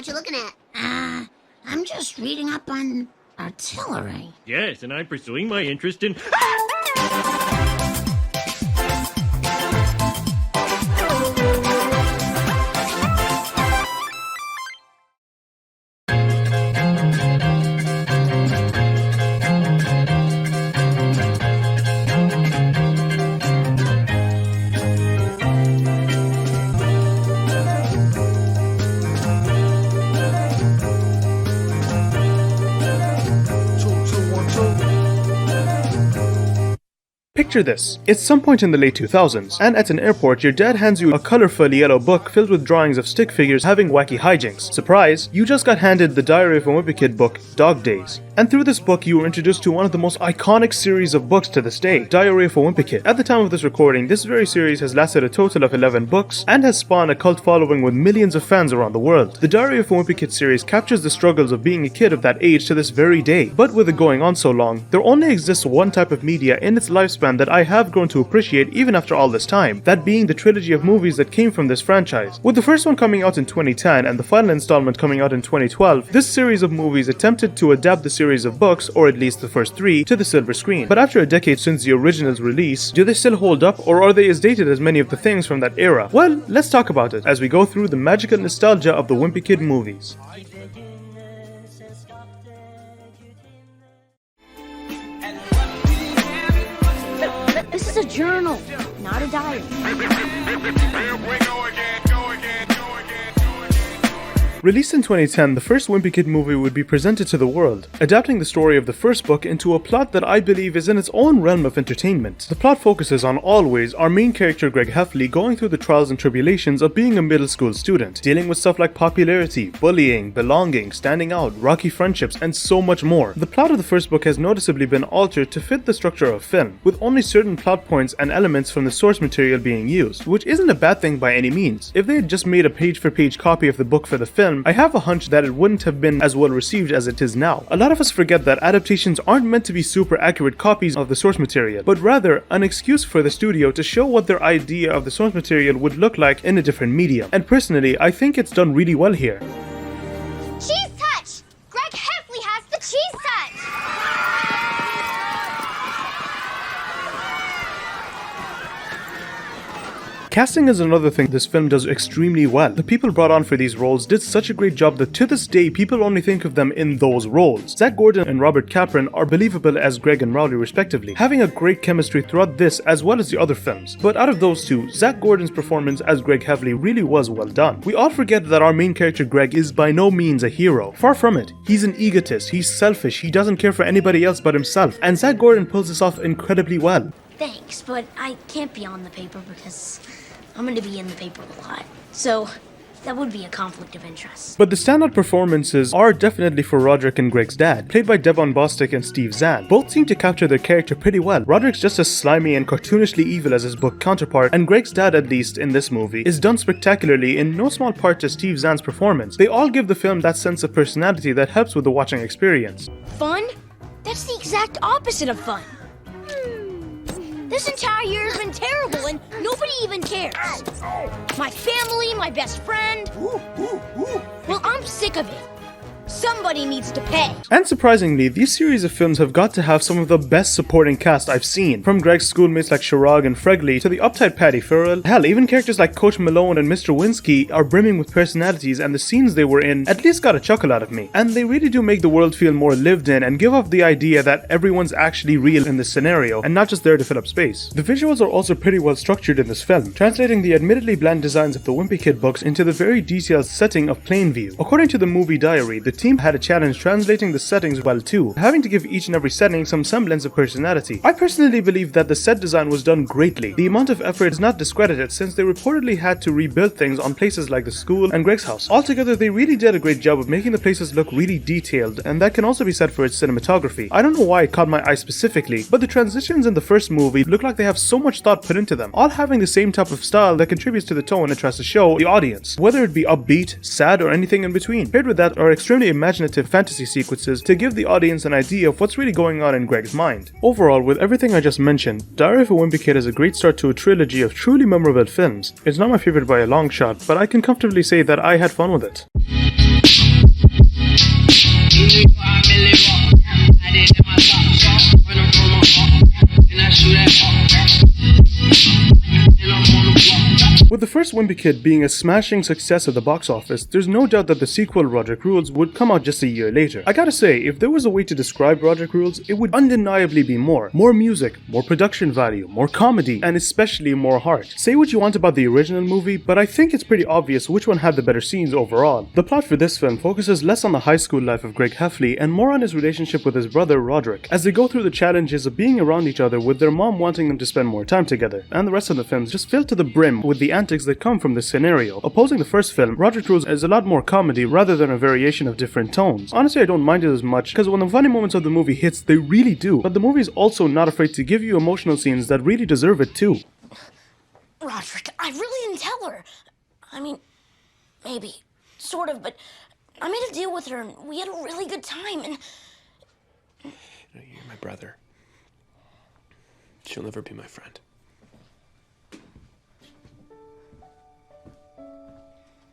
what you looking at? I'm just reading up on artillery. Yes, and I'm pursuing my interest in... Picture this. It's some point in the late 2000s, and at an airport your dad hands you a colourful yellow book filled with drawings of stick figures having wacky hijinks. Surprise, you just got handed the Diary of a Wimpy Kid book, Dog Days. And through this book you were introduced to one of the most iconic series of books to this day, Diary of a Wimpy Kid. At the time of this recording, this very series has lasted a total of 11 books and has spawned a cult following with millions of fans around the world. The Diary of a Wimpy Kid series captures the struggles of being a kid of that age to this very day. But with it going on so long, there only exists one type of media in its lifespan that I have grown to appreciate even after all this time, that being the trilogy of movies that came from this franchise. With the first one coming out in 2010 and the final installment coming out in 2012, this series of movies attempted to adapt the series of books, or at least the first three, to the silver screen. But after a decade since the original's release, do they still hold up, or are they as dated as many of the things from that era? Well, let's talk about it as we go through the magical nostalgia of the Wimpy Kid movies. This is a journal, not a diary. Released in 2010, the first Wimpy Kid movie would be presented to the world, adapting the story of the first book into a plot that I believe is in its own realm of entertainment. The plot focuses on always our main character Greg Heffley going through the trials and tribulations of being a middle school student, dealing with stuff like popularity, bullying, belonging, standing out, rocky friendships, and so much more. The plot of the first book has noticeably been altered to fit the structure of film, with only certain plot points and elements from the source material being used, which isn't a bad thing by any means. If they had just made a page-for-page copy of the book for the film, I have a hunch that it wouldn't have been as well received as it is now. A lot of us forget that adaptations aren't meant to be super accurate copies of the source material, but rather an excuse for the studio to show what their idea of the source material would look like in a different medium. And personally, I think it's done really well here. Cheese touch! Greg Heffley has the cheese touch! Casting is another thing this film does extremely well. The people brought on for these roles did such a great job that to this day people only think of them in those roles. Zach Gordon and Robert Capron are believable as Greg and Rowdy respectively, having a great chemistry throughout this as well as the other films. But out of those two, Zach Gordon's performance as Greg Heffley really was well done. We all forget that our main character Greg is by no means a hero. Far from it. He's an egotist, he's selfish, he doesn't care for anybody else but himself, and Zach Gordon pulls this off incredibly well. Thanks, but I can't be on the paper because I'm going to be in the paper a lot. So that would be a conflict of interest. But the standout performances are definitely for Roderick and Greg's dad, played by Devon Bostick and Steve Zahn. Both seem to capture their character pretty well. Roderick's just as slimy and cartoonishly evil as his book counterpart, and Greg's dad, at least in this movie, is done spectacularly in no small part to Steve Zahn's performance. They all give the film that sense of personality that helps with the watching experience. Fun? That's the exact opposite of fun. This entire year has been terrible and nobody even cares. My family, my best friend. Well, I'm sick of it. Somebody needs to pay. And surprisingly, these series of films have got to have some of the best supporting cast I've seen. From Greg's schoolmates like Chirag and Fregley to the uptight Patty Farrell. Hell, even characters like Coach Malone and Mr. Winsky are brimming with personalities, and the scenes they were in at least got a chuckle out of me. And they really do make the world feel more lived in and give off the idea that everyone's actually real in this scenario and not just there to fill up space. The visuals are also pretty well structured in this film, translating the admittedly bland designs of the Wimpy Kid books into the very detailed setting of Plainview. According to the movie diary, the team had a challenge translating the settings well too, having to give each and every setting some semblance of personality. I personally believe that the set design was done greatly. The amount of effort is not discredited since they reportedly had to rebuild things on places like the school and Greg's house. Altogether, they really did a great job of making the places look really detailed, and that can also be said for its cinematography. I don't know why it caught my eye specifically, but the transitions in the first movie look like they have so much thought put into them, all having the same type of style that contributes to the tone it tries to show the audience, whether it be upbeat, sad, or anything in between. Paired with that are extremely imaginative fantasy sequences to give the audience an idea of what's really going on in Greg's mind. Overall, with everything I just mentioned, Diary of a Wimpy Kid is a great start to a trilogy of truly memorable films. It's not my favorite by a long shot, but I can comfortably say that I had fun with it. With the first Wimpy Kid being a smashing success at the box office, there's no doubt that the sequel Rodrickrules would come out just a year later. I gotta say, if there was a way to describe Rodrickrules, it would undeniably be more. More music, more production value, more comedy, and especially more heart. Say what you want about the original movie, but I think it's pretty obvious which one had the better scenes overall. The plot for this film focuses less on the high school life of Greg Heffley and more on his relationship with his brother Roderick, as they go through the challenges of being around each other with their mom wanting them to spend more time together, and the rest of the films just filled to the brim with the antics that come from this scenario. Opposing the first film, Rodrickrules is a lot more comedy rather than a variation of different tones. Honestly, I don't mind it as much, because when the funny moments of the movie hits, they really do, but the movie is also not afraid to give you emotional scenes that really deserve it too. Roderick, I really didn't tell her. I mean, maybe, sort of, but I made a deal with her and we had a really good time and... You're my brother. She'll never be my friend.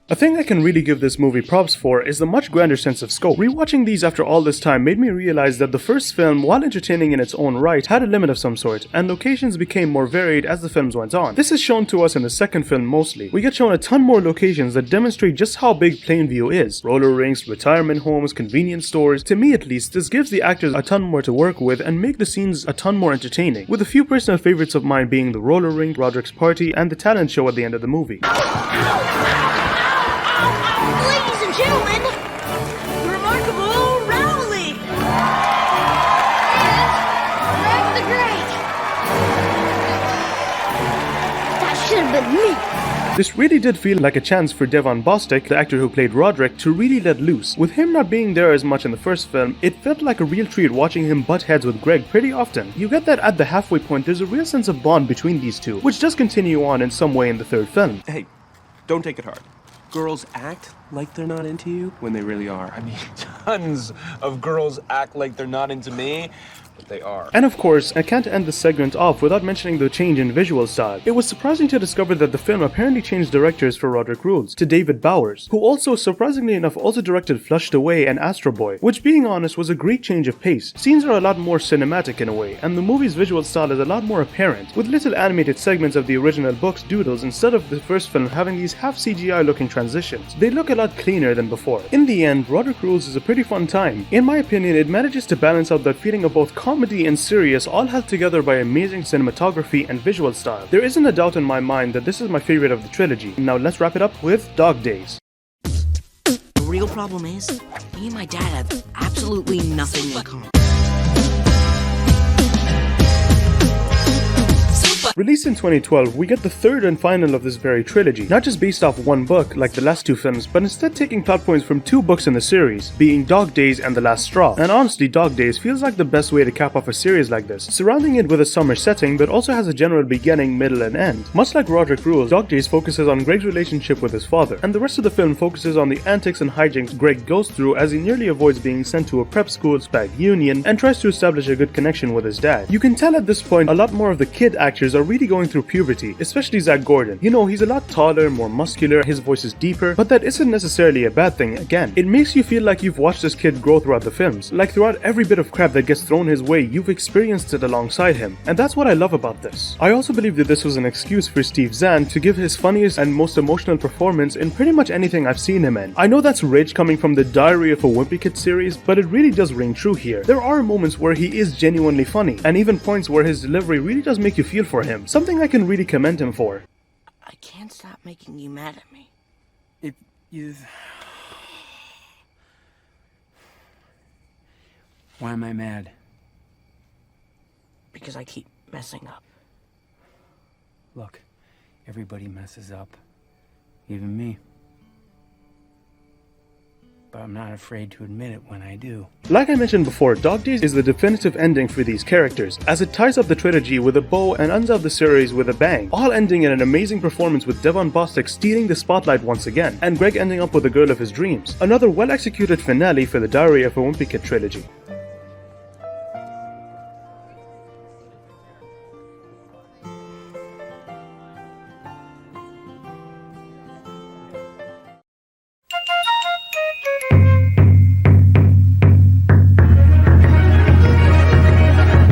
A thing I can really give this movie props for is the much grander sense of scope. Rewatching these after all this time made me realize that the first film, while entertaining in its own right, had a limit of some sort, and locations became more varied as the films went on. This is shown to us in the second film mostly. We get shown a ton more locations that demonstrate just how big Plainview is. Roller rinks, retirement homes, convenience stores. To me at least, this gives the actors a ton more to work with and make the scenes a ton more entertaining, with a few personal favorites of mine being the roller rink, Roderick's party, and the talent show at the end of the movie. Ladies and gentlemen, the remarkable Rowley! Greg the Great. That should have been me. This really did feel like a chance for Devon Bostick, the actor who played Roderick, to really let loose. With him not being there as much in the first film, it felt like a real treat watching him butt heads with Greg pretty often. You get that at the halfway point there's a real sense of bond between these two, which does continue on in some way in the third film. Hey, don't take it hard. Girls act like they're not into you when they really are. I mean, tons of girls act like they're not into me, but they are. And of course, I can't end this segment off without mentioning the change in visual style. It was surprising to discover that the film apparently changed directors for Rodrickrules to David Bowers, who also, surprisingly enough, also directed Flushed Away and Astro Boy, which being honest was a great change of pace. Scenes are a lot more cinematic in a way, and the movie's visual style is a lot more apparent, with little animated segments of the original book's doodles instead of the first film having these half CGI looking transitions. They look a lot cleaner than before. In the end, Rodrickrules is a pretty fun time. In my opinion, it manages to balance out that feeling of both comedy and serious, all held together by amazing cinematography and visual style. There isn't a doubt in my mind that this is my favorite of the trilogy. Now let's wrap it up with Dog Days. The real problem is, me and my dad have absolutely nothing in common. Released in 2012, we get the third and final of this very trilogy, not just based off one book like the last two films, but instead taking plot points from two books in the series, being Dog Days and The Last Straw. And honestly, Dog Days feels like the best way to cap off a series like this, surrounding it with a summer setting but also has a general beginning, middle and end. Much like Rodrickrules, Dog Days focuses on Greg's relationship with his father, and the rest of the film focuses on the antics and hijinks Greg goes through as he nearly avoids being sent to a prep school spag union and tries to establish a good connection with his dad. You can tell at this point a lot more of the kid actors are really going through puberty, especially Zach Gordon. You know, he's a lot taller, more muscular, his voice is deeper, but that isn't necessarily a bad thing. Again, it makes you feel like you've watched this kid grow throughout the films. Like throughout every bit of crap that gets thrown his way, you've experienced it alongside him. And that's what I love about this. I also believe that this was an excuse for Steve Zahn to give his funniest and most emotional performance in pretty much anything I've seen him in. I know that's rich coming from the Diary of a Wimpy Kid series, but it really does ring true here. There are moments where he is genuinely funny, and even points where his delivery really does make you feel for him. Something I can really commend him for. I can't stop making you mad at me. If you... Why am I mad? Because I keep messing up. Look, everybody messes up. Even me. But I'm not afraid to admit it when I do. Like I mentioned before, Dog Days is the definitive ending for these characters, as it ties up the trilogy with a bow and ends out the series with a bang, all ending in an amazing performance with Devon Bostick stealing the spotlight once again, and Greg ending up with the girl of his dreams. Another well-executed finale for the Diary of a Wimpy Kid trilogy.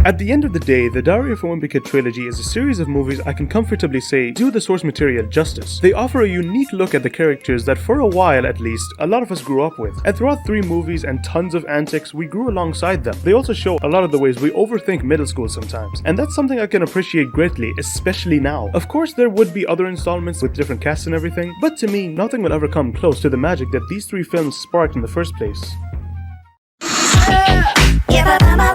At the end of the day, the Diary of a Wimpy Kid trilogy is a series of movies I can comfortably say do the source material justice. They offer a unique look at the characters that for a while at least, a lot of us grew up with. And throughout 3 movies and tons of antics, we grew alongside them. They also show a lot of the ways we overthink middle school sometimes. And that's something I can appreciate greatly, especially now. Of course, there would be other installments with different casts and everything, but to me, nothing will ever come close to the magic that these 3 films sparked in the first place. Yeah,